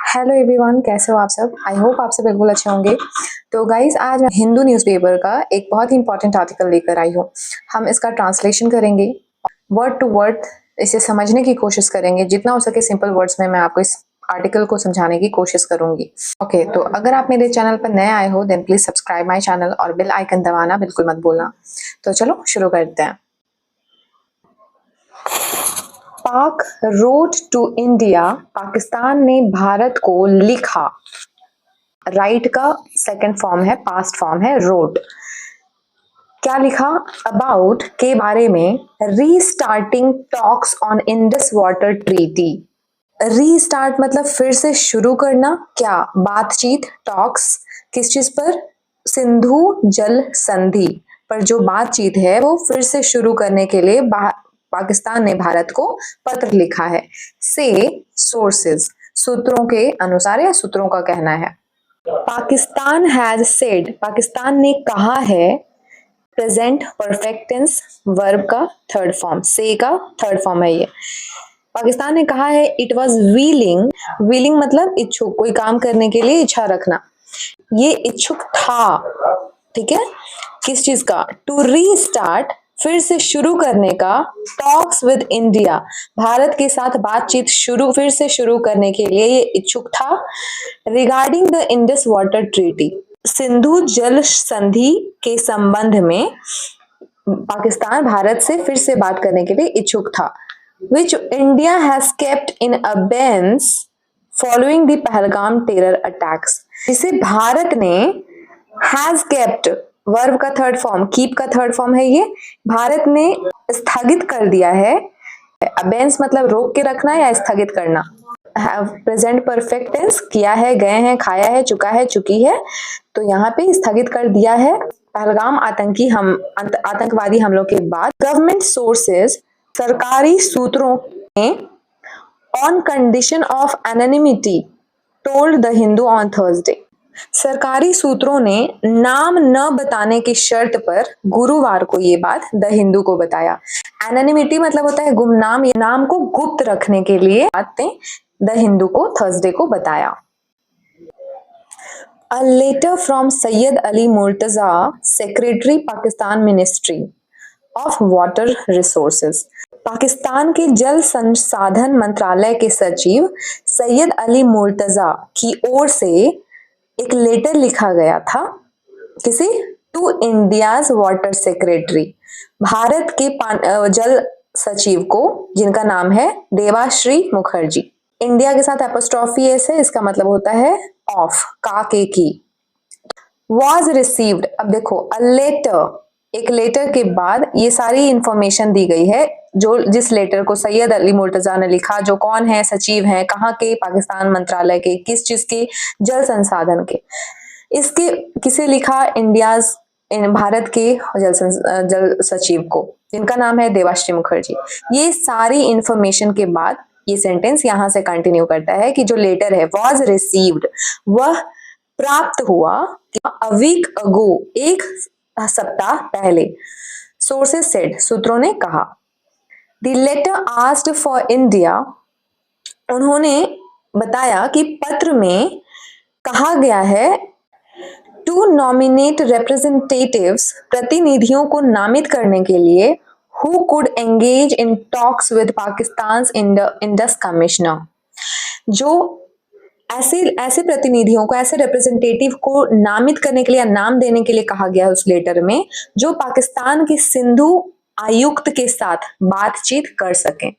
Hello everyone, कैसे हो आप सब। आई होप आप सब बिल्कुल अच्छे होंगे। तो गाइज, आज मैं हिंदू न्यूज़पेपर का एक बहुत ही इंपॉर्टेंट आर्टिकल लेकर आई हूँ। हम इसका ट्रांसलेशन करेंगे, वर्ड टू वर्ड इसे समझने की कोशिश करेंगे। जितना हो सके सिंपल वर्ड्स में मैं आपको इस आर्टिकल को समझाने की कोशिश करूंगी। ओके, तो अगर आप मेरे चैनल पर नए आए हो then please subscribe my channel और बेल आइकन दबाना बिल्कुल मत भूलना। तो चलो शुरू करते हैं। पाक रोड टू इंडिया, पाकिस्तान ने भारत को लिखा। राइट का सेकंड फॉर्म है, पास्ट फॉर्म है रोड। क्या लिखा? अबाउट के बारे में, restarting talks on Indus water treaty. Restart मतलब फिर से शुरू करना। क्या? बातचीत, टॉक्स किस चीज पर? सिंधु जल संधि पर जो बातचीत है वो फिर से शुरू करने के लिए पाकिस्तान ने भारत को पत्र लिखा है। से सोर्सेज, सूत्रों के अनुसार या सूत्रों का कहना है। पाकिस्तान हैज सेड, पाकिस्तान ने कहा है। प्रेजेंट परफेक्ट टेंस, वर्ब का थर्ड फॉर्म, से का थर्ड फॉर्म है ये। पाकिस्तान ने कहा है इट वॉज विलिंग, विलिंग मतलब इच्छुक, कोई काम करने के लिए इच्छा रखना। ये इच्छुक था, ठीक है, किस चीज का? टू रीस्टार्ट, फिर से शुरू करने का। टॉक्स विद इंडिया, भारत के साथ बातचीत फिर से शुरू करने के लिए ये इच्छुक था। Regarding the Indus water treaty, Sindhu जल संधि के संबंध में पाकिस्तान भारत से फिर से बात करने के लिए इच्छुक था। Which India has kept in abeyance following the Pahalgam terror attacks, जिसे भारत ने हैज केप्ट, वर्ब का थर्ड फॉर्म, कीप का थर्ड फॉर्म है ये, भारत ने स्थगित कर दिया है। अबेंस मतलब रोक के रखना या स्थगित करना। प्रेजेंट परफेक्ट टेंस, किया है, गए हैं, खाया है, चुका है, चुकी है। तो यहाँ पे स्थगित कर दिया है पहलगाम आतंकवादी हमलों के बाद। गवर्नमेंट सोर्सेज, सरकारी सूत्रों ने on condition of anonymity told the Hindu on Thursday, सरकारी सूत्रों ने नाम न बताने की शर्त पर गुरुवार को ये बात द हिंदू को बताया। एनोनिमिटी मतलब होता है गुमनाम, ये नाम को गुप्त रखने के लिए बातें द हिंदू को थर्सडे को बताया। A letter from Sayyid Ali Murtaza, Secretary Pakistan Ministry of Water Resources, Pakistan के जल संसाधन मंत्रालय के सचिव सैयद अली मुर्तजा की ओर से एक लेटर लिखा गया था। किसी? टू इंडियाज वाटर सेक्रेटरी, भारत के जल सचिव को, जिनका नाम है देवाश्री मुखर्जी। इंडिया के साथ एपोस्ट्रॉफी एस है, इसका मतलब होता है ऑफ, का के की। वॉज रिसीव्ड, अब देखो अ लेटर, एक लेटर के बाद ये सारी इंफॉर्मेशन दी गई है। जो जिस लेटर को सैयद अली मुर्तजा ने लिखा, जो कौन है, सचिव हैं, कहाँ के? पाकिस्तान मंत्रालय के, किस चीज के? जल संसाधन के। इसके किसे लिखा? इंडियाज, भारत के जल सचिव को, जिनका नाम है देवाश्री मुखर्जी। ये सारी इंफॉर्मेशन के बाद ये सेंटेंस यहां से कंटिन्यू करता है कि जो लेटर है वॉज रिसीव्ड, वह प्राप्त हुआ। अ वीक अगो, एक सप्ताह पहले। सोर्सेस सेड, सूत्रों ने कहा। The letter asked for India, उन्होंने बताया कि पत्र में कहा गया है टू नॉमिनेट रिप्रेजेंटेटिव्स, प्रतिनिधियों को नामित करने के लिए, who could engage in talks with Pakistan's Indus Commissioner, जो ऐसे प्रतिनिधियों को, ऐसे रिप्रेजेंटेटिव को नामित करने के लिए, नाम देने के लिए कहा गया है उस लेटर में, जो पाकिस्तान के सिंधु आयुक्त के साथ बातचीत कर सकें।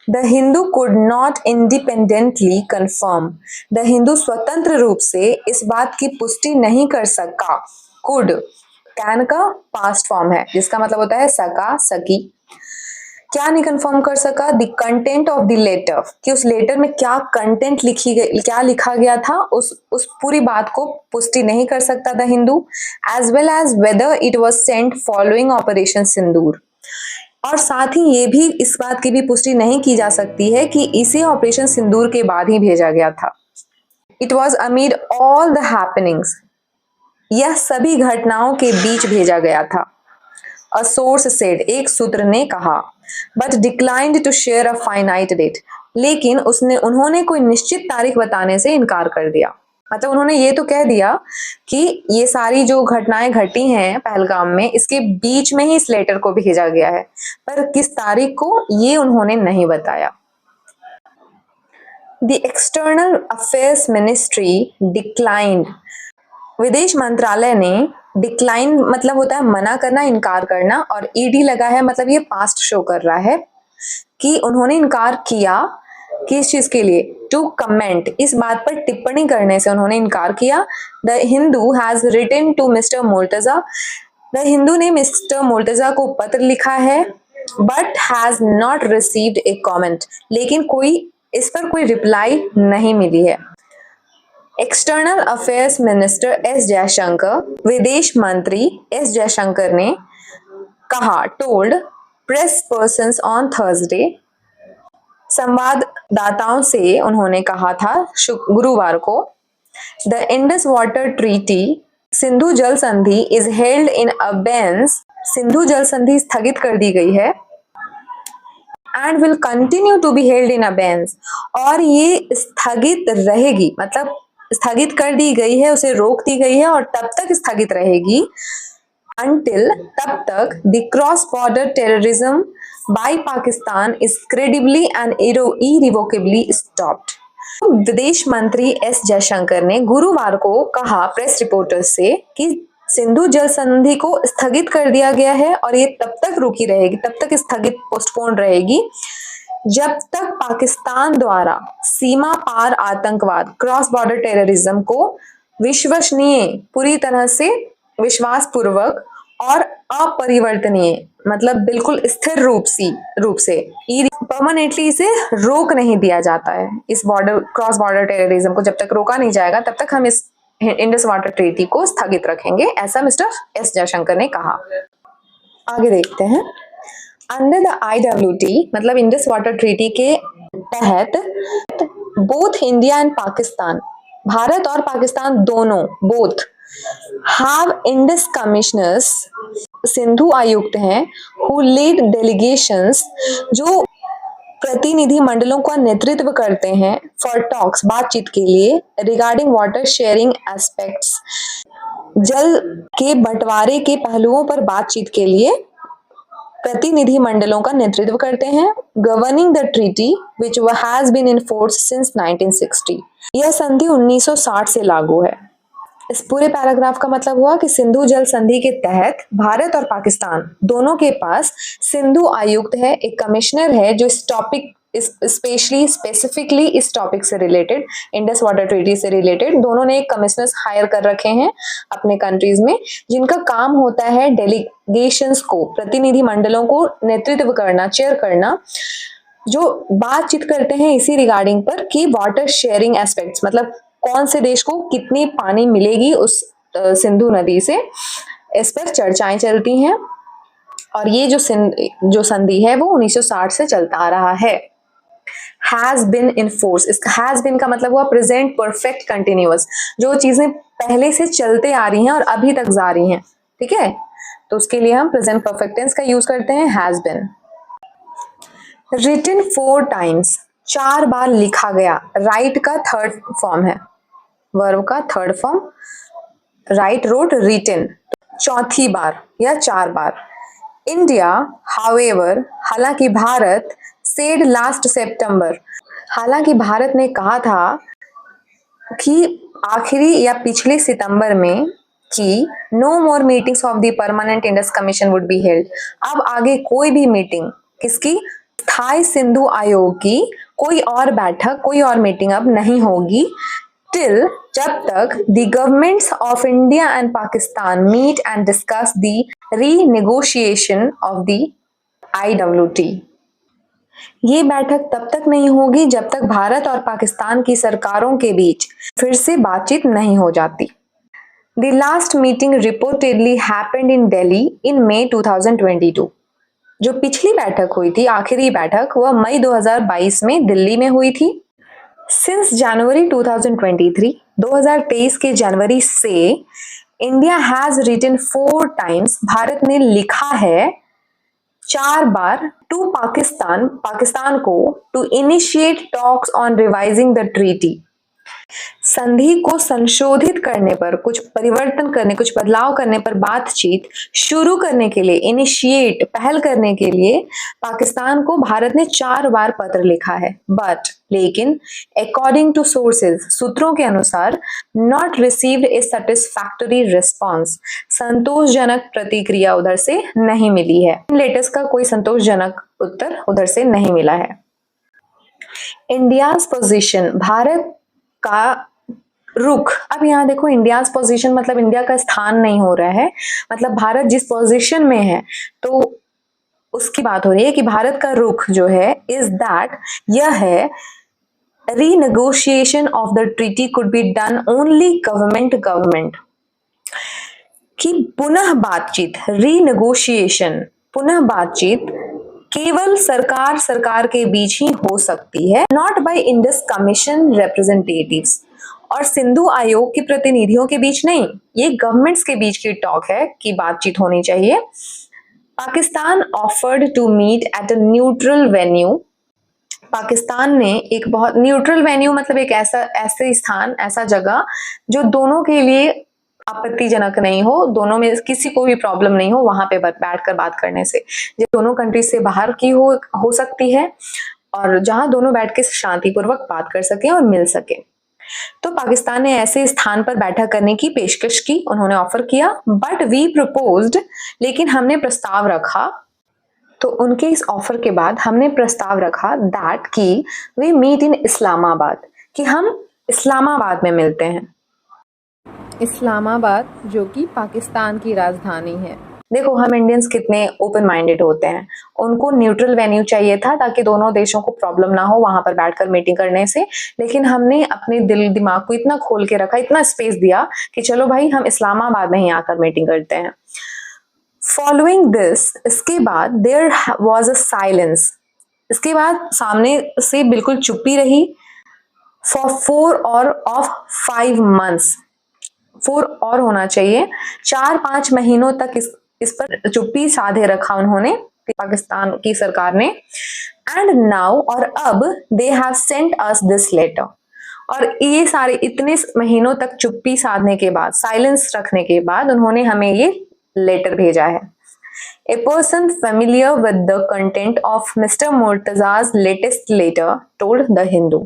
The Hindu could not independently confirm, the Hindu स्वतंत्र रूप से इस बात की पुष्टि नहीं कर सका। कुड कैन का पास्ट फॉर्म है, जिसका मतलब होता है सका, सकी। क्या नहीं कंफर्म कर सका? The content of the letter, कि उस लेटर में क्या कंटेंट लिखी गई, क्या लिखा गया था, उस पूरी बात को पुष्टि नहीं कर सकता the Hindu. As well as whether it was sent following operation Sindoor, और साथ ही ये भी, इस बात की भी पुष्टि नहीं की जा सकती है कि इसे ऑपरेशन सिंदूर के बाद ही भेजा गया था। It was amid all the happenings, यह सभी घटनाओं के बीच भेजा गया था। अ सोर्स सेड, एक सूत्र ने कहा। But declined to share a finite date, लेकिन उन्होंने कोई निश्चित तारीख बताने से इनकार कर दिया। मतलब उन्होंने ये तो कह दिया कि ये सारी जो घटनाएं घटी हैं पहलगाम में, इसके बीच में ही इस लेटर को भेजा गया है, पर किस तारीख को ये उन्होंने नहीं बताया। The external affairs ministry declined, विदेश मंत्रालय ने डिक्लाइन मतलब होता है मना करना, इनकार करना, और ईडी लगा है मतलब ये पास्ट शो कर रहा है कि उन्होंने इनकार किया। किस चीज के लिए? टू कमेंट, इस बात पर टिप्पणी करने से उन्होंने इनकार किया। The Hindu has written to mister Murtaza, the Hindu ने मिस्टर मोर्तजा को पत्र लिखा है, but has not received a comment, लेकिन इस पर कोई रिप्लाई नहीं मिली है। External affairs minister S Jaishankar, विदेश मंत्री एस जयशंकर ने कहा, told press persons on Thursday, संवाददाताओं से उन्होंने कहा था गुरुवार को, the Indus water treaty, Sindhu जल संधि is held in abeyance, Sindhu जल संधि स्थगित कर दी गई है, and will continue to be held in abeyance, और ये स्थगित रहेगी, मतलब स्थगित कर दी गई है, उसे रोक दी गई है और तब तक स्थगित रहेगी, until तब तक the cross border terrorism by Pakistan is credibly and irrevocably stopped. विदेश मंत्री एस जयशंकर ने गुरुवार को कहा प्रेस रिपोर्टर्स से कि सिंधु जल संधि को स्थगित कर दिया गया है और ये तब तक रुकी रहेगी, तब तक स्थगित पोस्टपोन रहेगी जब तक पाकिस्तान द्वारा सीमा पार आतंकवाद, क्रॉस बॉर्डर टेररिज्म को विश्वसनीय, पूरी तरह से विश्वास पूर्वक और अपरिवर्तनीय, मतलब बिल्कुल स्थिर रूप से परमानेंटली इसे रोक नहीं दिया जाता है। इस क्रॉस बॉर्डर टेररिज्म को जब तक रोका नहीं जाएगा तब तक हम इस इंडस वाटर ट्रीटी को स्थगित रखेंगे, ऐसा मिस्टर एस जयशंकर ने कहा। आगे देखते हैं। अंडर द IWT मतलब इंडस वाटर ट्रीटी के तहत both India and Pakistan, Bharat और पाकिस्तान दोनों, both have Indus commissioners, Sindhu आयुक्त हैं, हु लीड डेलीगेशंस, जो प्रतिनिधि मंडलों का नेतृत्व करते हैं, फॉर टॉक्स, बातचीत के लिए, रिगार्डिंग वाटर शेयरिंग एस्पेक्ट्स, जल के बंटवारे के पहलुओं पर बातचीत के लिए प्रतिनिधि मंडलों का नेतृत्व करते हैं, governing the treaty which has been in force since 1960, यह संधि 1960 से लागू है। इस पूरे पैराग्राफ का मतलब हुआ कि सिंधु जल संधि के तहत भारत और पाकिस्तान दोनों के पास सिंधु आयुक्त है, एक कमिश्नर है जो इस टॉपिक स्पेसिफिकली इस टॉपिक से रिलेटेड, इंडस वाटर ट्रीटी से रिलेटेड, दोनों ने एक कमिश्नर्स हायर कर रखे हैं अपने कंट्रीज में, जिनका काम होता है डेलीगेशंस को, प्रतिनिधि मंडलों को नेतृत्व करना, चेयर करना, जो बातचीत करते हैं इसी रिगार्डिंग पर कि वाटर शेयरिंग एस्पेक्ट्स, मतलब कौन से देश को कितनी पानी मिलेगी उस सिंधु नदी से, इस पर चर्चाएं चलती हैं। और ये जो संधि है वो 1960 से चलता आ रहा है। हैज बिन इन फोर्स, इसका हैज बिन का मतलब हुआ प्रेजेंट परफेक्ट कंटिन्यूअस, जो चीजें पहले से चलते आ रही हैं और अभी तक जारी हैं, ठीक है, तो उसके लिए हम प्रेजेंट परफेक्ट टेंस का यूज करते हैं, हैज बिन। रिटन 4 टाइम्स, 4 बार लिखा गया, राइट का थर्ड फॉर्म है, वर्ब का third form, write, wrote, written, चौथी बार या 4 बार। इंडिया हाउएवर, हालांकि भारत, सेड लास्ट सितंबर, हालांकि भारत ने कहा था कि आखिरी या पिछले सितंबर में कि no more meetings of the permanent Indus commission would be held, अब आगे कोई भी मीटिंग, किसकी? स्थायी सिंधु आयोग की कोई और बैठक, कोई और मीटिंग अब नहीं होगी, टिल, जब तक the governments of India and Pakistan meet and discuss the renegotiation of the IWT। ये बैठक तब तक नहीं होगी जब तक भारत और पाकिस्तान की सरकारों के बीच फिर से बातचीत नहीं हो जाती। The last meeting reportedly happened in Delhi in May 2022, जो पिछली बैठक हुई थी, आखिरी बैठक, वह मई 2022 में दिल्ली में हुई थी। सिंस जनवरी 2023 के जनवरी से इंडिया हैज रिटन 4 टाइम्स, भारत ने लिखा है 4 बार टू पाकिस्तान को to initiate talks on revising the treaty, संधि को संशोधित करने पर, कुछ परिवर्तन करने, कुछ बदलाव करने पर बातचीत शुरू करने के लिए, इनिशिएट पहल करने के लिए पाकिस्तान को भारत ने 4 बार पत्र लिखा है। बट लेकिन अकॉर्डिंग टू सोर्सेज, सूत्रों के अनुसार, not received A satisfactory response, संतोषजनक प्रतिक्रिया उधर से नहीं मिली है। लेटेस्ट का कोई संतोषजनक उत्तर उधर से नहीं मिला है। इंडियाज पोजीशन, भारत का रुख। अब यहाँ देखो, इंडियाज पोजीशन मतलब इंडिया का स्थान नहीं हो रहा है, मतलब भारत जिस पोजीशन में है तो उसकी बात हो रही है कि भारत का रुख जो है इज दैट, यह है renegotiation of the treaty could be done only government, कि पुनः बातचीत, रीनेगोशिएशन, पुनः बातचीत केवल सरकार के बीच ही हो सकती है, not by Indus commission representatives, और सिंधु आयोग के प्रतिनिधियों के बीच नहीं, ये गवर्नमेंट्स के बीच की टॉक है कि बातचीत होनी चाहिए। Pakistan offered to meet at a neutral venue, Pakistan ने एक बहुत न्यूट्रल वेन्यू मतलब एक ऐसे स्थान, ऐसा जगह जो दोनों के लिए आपत्तिजनक नहीं हो, दोनों में किसी को भी प्रॉब्लम नहीं हो, वहां पे बैठकर बात करने से, जो दोनों कंट्री से बाहर की हो सकती है और जहां दोनों बैठ के शांतिपूर्वक बात कर सके और मिल सके। तो पाकिस्तान ने ऐसे स्थान पर बैठक करने की पेशकश की, उन्होंने ऑफर किया, बट वी प्रपोज्ड, लेकिन हमने प्रस्ताव रखा। तो उनके इस ऑफर के बाद हमने प्रस्ताव रखा दैट कि वी मीट इन इस्लामाबाद, कि हम इस्लामाबाद में मिलते हैं। इस्लामाबाद जो कि पाकिस्तान की राजधानी है। देखो, हम इंडियंस कितने ओपन माइंडेड होते हैं, उनको न्यूट्रल वेन्यू चाहिए था ताकि दोनों देशों को प्रॉब्लम ना हो वहां पर बैठकर मीटिंग करने से, लेकिन हमने अपने दिल दिमाग को इतना खोल के रखा, इतना स्पेस दिया कि चलो भाई हम इस्लामाबाद में ही आकर मीटिंग करते हैं। फॉलोइंग दिस, इसके बाद देयर वाज अ साइलेंस, इसके बाद सामने से बिल्कुल चुप्पी रही। फॉर 4 और ऑफ 5 मंथ्स, 4 और होना चाहिए, 4-5 महीनों तक इस पर चुप्पी साधे रखा उन्होंने, पाकिस्तान की सरकार ने। एंड नाउ, और अब, they have sent us this letter, और ये सारे इतने महीनों तक चुप्पी साधने के बाद, साइलेंस रखने के बाद उन्होंने हमें ये लेटर भेजा है। A person familiar with the content of Mr. Murtaza's latest letter told The Hindu.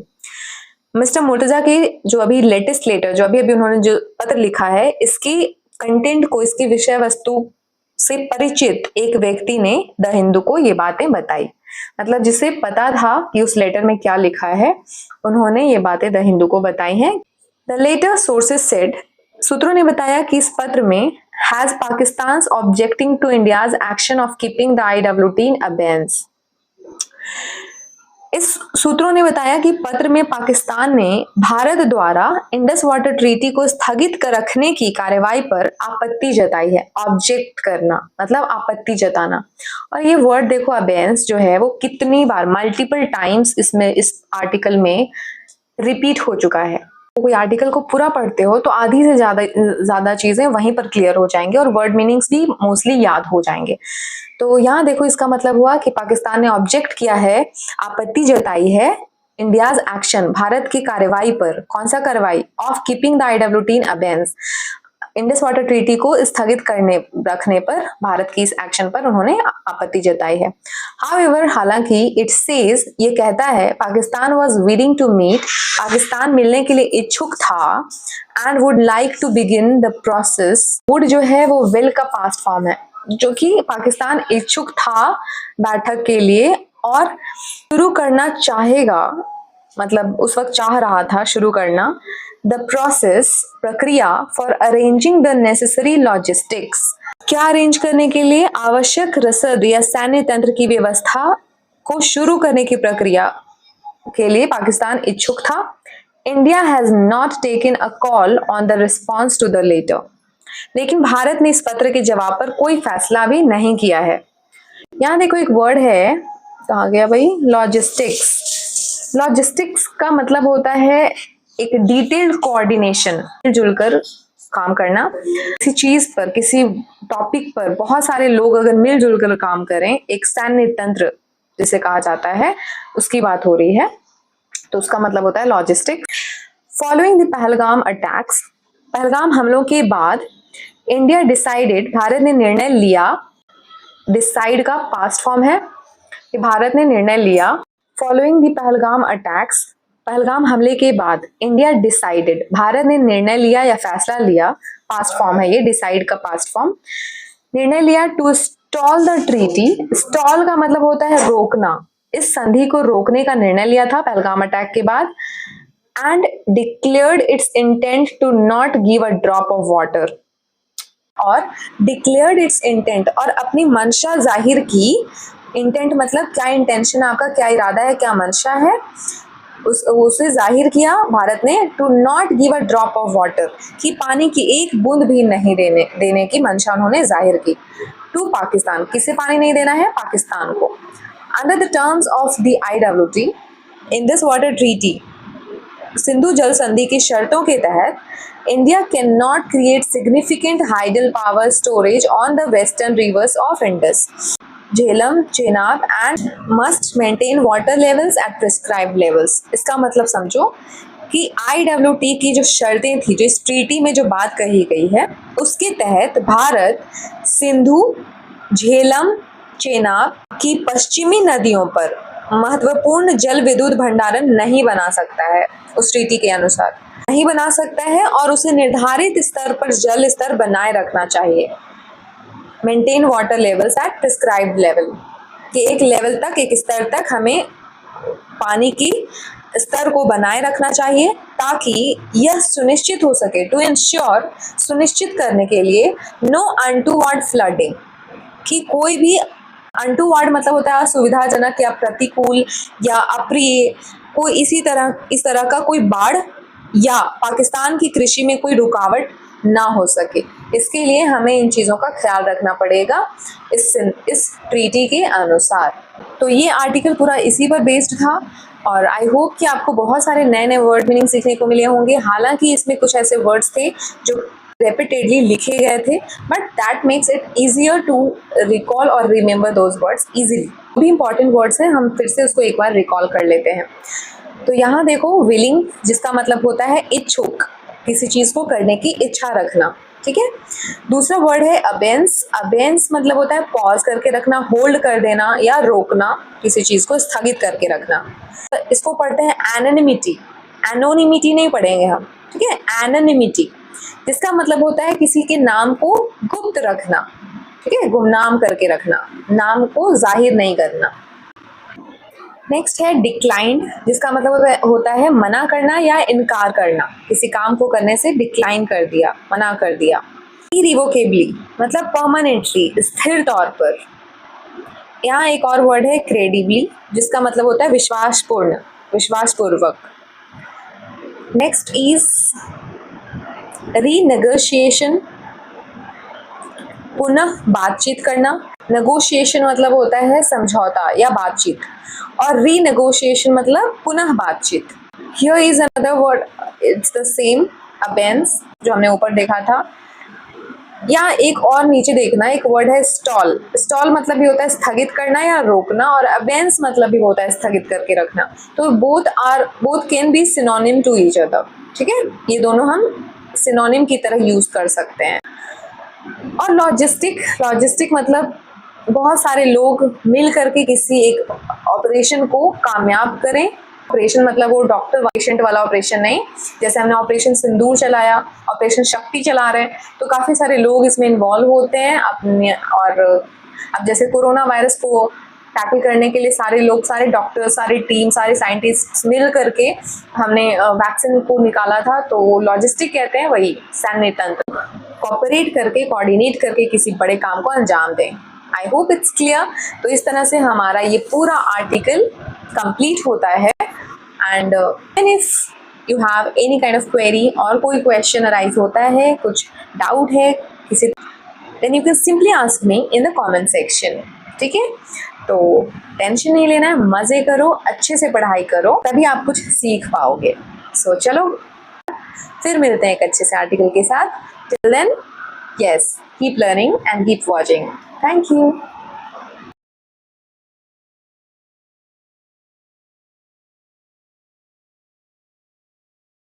Mister Murtaza की जो अभी लेटेस्ट लेटर, जो अभी उन्होंने जो पत्र लिखा है, इसकी कंटेंट को, इसकी विषय वस्तु से परिचित एक व्यक्ति ने द हिंदू को ये बातें बताई, मतलब जिसे पता था कि उस लेटर में क्या लिखा है, उन्होंने ये बातें द हिंदू को बताई हैं। द लेटर सोर्सेज सेड, सूत्रों ने बताया कि इस पत्र में has Pakistan objecting to India's action of keeping the IWT in abeyance, इस सूत्रों ने बताया कि पत्र में पाकिस्तान ने भारत द्वारा इंडस वाटर ट्रीटी को स्थगित कर रखने की कार्यवाही पर आपत्ति जताई है। ऑब्जेक्ट करना मतलब आपत्ति जताना, और ये वर्ड देखो, अबेयंस जो है वो कितनी बार, मल्टीपल टाइम्स इसमें, इस आर्टिकल में रिपीट हो चुका है। कोई आर्टिकल को पूरा पढ़ते हो तो आधी से ज्यादा चीजें वहीं पर क्लियर हो जाएंगे और वर्ड मीनिंग्स भी मोस्टली याद हो जाएंगे। तो यहाँ देखो, इसका मतलब हुआ कि पाकिस्तान ने ऑब्जेक्ट किया है, आपत्ति जताई है इंडियाज एक्शन, भारत की कार्यवाही पर। कौन सा कार्रवाई? Of keeping the IWT in abeyance, Indus water treaty को स्थगित रखने पर, भारत की इस एक्शन पर उन्होंने आपत्ति जताई है। हाउएवर, हालांकि इट सेज, ये कहता है, Pakistan was willing to meet, Pakistan मिलने के लिए इच्छुक था, and would like to begin the process. Would जो है वो विल का पास्ट फॉर्म है, जो कि पाकिस्तान इच्छुक था बैठक के लिए और शुरू करना चाहेगा, मतलब उस वक्त चाह रहा था शुरू करना, द प्रोसेस, प्रक्रिया, for arranging the necessary logistics, क्या अरेंज करने के लिए, आवश्यक रसद या सैन्य तंत्र की व्यवस्था को शुरू करने की प्रक्रिया के लिए पाकिस्तान इच्छुक था। India has not taken a call on the response to the letter, लेकिन भारत ने इस पत्र के जवाब पर कोई फैसला भी नहीं किया है। यहाँ देखो एक वर्ड है, कहाँ गया भाई, लॉजिस्टिक्स का मतलब होता है एक डिटेल्ड कोऑर्डिनेशन, जुलकर काम करना। किसी चीज पर, किसी टॉपिक पर बहुत सारे लोग अगर मिलजुल कर काम करें, एक सैन्य तंत्र जिसे कहा जाता है, उसकी बात हो रही है, तो उसका मतलब होता है logistic. Following the Pahalgam attacks, Pahalgam हमलों के बाद इंडिया डिसाइडेड, भारत ने निर्णय लिया, डिसाइड का पास्ट फॉर्म है कि भारत ने निर्णय लिया। Following the Pahalgam attacks, Pahalgam हमले के बाद इंडिया डिसाइडेड, भारत ने निर्णय लिया या फैसला लिया, पास्ट फॉर्म है ये, डिसाइड का पास्ट फॉर्म, निर्णय लिया to stall the treaty. Stall का मतलब होता है रोकना, इस संधि को रोकने का निर्णय लिया था पहलगाम अटैक के बाद। And declared its intent to not give a drop of water, और डिक्लेयर्ड इट्स इंटेंट, और अपनी मंशा जाहिर की। इंटेंट मतलब क्या इंटेंशन, आपका क्या इरादा है, क्या मंशा है, उसे जाहिर किया भारत ने। To not give a drop of water, कि पानी की एक बूंद भी नहीं देने की मंशा उन्होंने जाहिर की। टू पाकिस्तान, किसे पानी नहीं देना है, पाकिस्तान को। Under the terms of the IWT, in this water treaty, Sindhu जल संधि की शर्तों के तहत, India can not create significant hydel power storage on the western rivers of Indus, Jhelum, Chenab and must maintain water levels at prescribed levels. इसका मतलब समझो कि IWT की जो शर्तें थी, जो इस ट्रीटी में जो बात कही गई है, उसके तहत भारत सिंधु, झेलम, चेनाब की पश्चिमी नदियों पर महत्वपूर्ण जल विद्युत भंडारण नहीं बना सकता है, उस ट्रीटी के अनुसार नहीं बना सकता है, और उसे निर्धारित स्तर पर जल स्तर बनाए रखना चाहिए। Maintain water levels at prescribed level, कि एक लेवल तक, एक स्तर तक हमें पानी की स्तर को बनाए रखना चाहिए, ताकि यह सुनिश्चित हो सके, टू इंश्योर, सुनिश्चित करने के लिए, नो अनटूवर्ड फ्लडिंग, कि कोई भी, अनटूवर्ड मतलब होता है असुविधाजनक या प्रतिकूल या अप्रिय, कोई इस तरह का कोई बाढ़ या पाकिस्तान की कृषि में कोई रुकावट ना हो सके। इसके लिए हमें इन चीज़ों का ख्याल रखना पड़ेगा इस ट्रीटी के अनुसार। तो ये आर्टिकल पूरा इसी पर बेस्ड था, और आई होप कि आपको बहुत सारे नए नए वर्ड मीनिंग सीखने को मिले होंगे। हालांकि इसमें कुछ ऐसे वर्ड्स थे जो रेपिटेडली लिखे गए थे, but that makes it easier to recall और रिमेंबर दोज वर्ड्स ईजिली। भी इंपॉर्टेंट वर्ड्स हैं, हम फिर से उसको एक बार रिकॉल कर लेते हैं। तो यहाँ देखो, विलिंग, जिसका मतलब होता है इच्छुक, किसी चीज़ को करने की इच्छा रखना, ठीक है। दूसरा वर्ड है अबेंस। अबेंस मतलब होता है पॉज करके रखना, होल्ड कर देना या रोकना, किसी चीज़ को स्थगित करके रखना। तो इसको पढ़ते हैं एनोनिमिटी। एनोनिमिटी नहीं पढ़ेंगे हम, ठीक है, एनोनिमिटी, जिसका मतलब होता है किसी के नाम को गुप्त रखना, ठीक है, गुमनाम करके रखना, नाम को जाहिर नहीं करना। नेक्स्ट है डिक्लाइंड, जिसका मतलब होता है मना करना या इनकार करना, किसी काम को करने से डिक्लाइन कर दिया, मना कर दिया। इरिवोकेबली मतलब परमानेंटली, स्थिर तौर पर। यहाँ एक और वर्ड है क्रेडिबली, जिसका मतलब होता है विश्वासपूर्ण, विश्वासपूर्वक। नेक्स्ट इज रीनेगोशिएशन, पुनः बातचीत करना। नेगोशिएशन मतलब होता है समझौता या बातचीत, और रीनेगोशिएशन मतलब पुनः बातचीत। Here is another word, it's the same, abeyance, जो हमने ऊपर देखा था। यहाँ एक और नीचे देखना, एक वर्ड है स्टॉल। स्टॉल मतलब भी होता है स्थगित करना या रोकना, और अबेंस मतलब भी होता है स्थगित करके रखना। तो both can be synonym to each other, ठीक है, ये दोनों हम सिनोनिम की तरह यूज कर सकते हैं। और लॉजिस्टिक मतलब बहुत सारे लोग मिल करके किसी एक ऑपरेशन को कामयाब करें। ऑपरेशन मतलब वो डॉक्टर पेशेंट वाला ऑपरेशन नहीं, जैसे हमने ऑपरेशन सिंदूर चलाया, ऑपरेशन शक्ति चला रहे हैं, तो काफ़ी सारे लोग इसमें इन्वॉल्व होते हैं अपने। और अब जैसे कोरोना वायरस को टैकल करने के लिए सारे लोग, सारे डॉक्टर, सारी टीम, सारे साइंटिस्ट मिल करके हमने वैक्सीन को निकाला था, तो लॉजिस्टिक कहते हैं वही, सैन्य तंत्र, कोऑपरेट करके, कोऑर्डिनेट करके किसी बड़े काम को अंजाम दें। I hope it's clear. तो इस तरह से हमारा ये पूरा आर्टिकल कंप्लीट होता है। And if you have any kind of query और कोई क्वेश्चन अराइज होता है, कुछ डाउट है किसी, then you can simply ask me in the comment section, ठीक है। तो टेंशन नहीं लेना है, मज़े करो, अच्छे से पढ़ाई करो, तभी आप कुछ सीख पाओगे। सो चलो, फिर मिलते हैं एक अच्छे से आर्टिकल के साथ। Till then, yes, keep learning and keep watching. Thank you.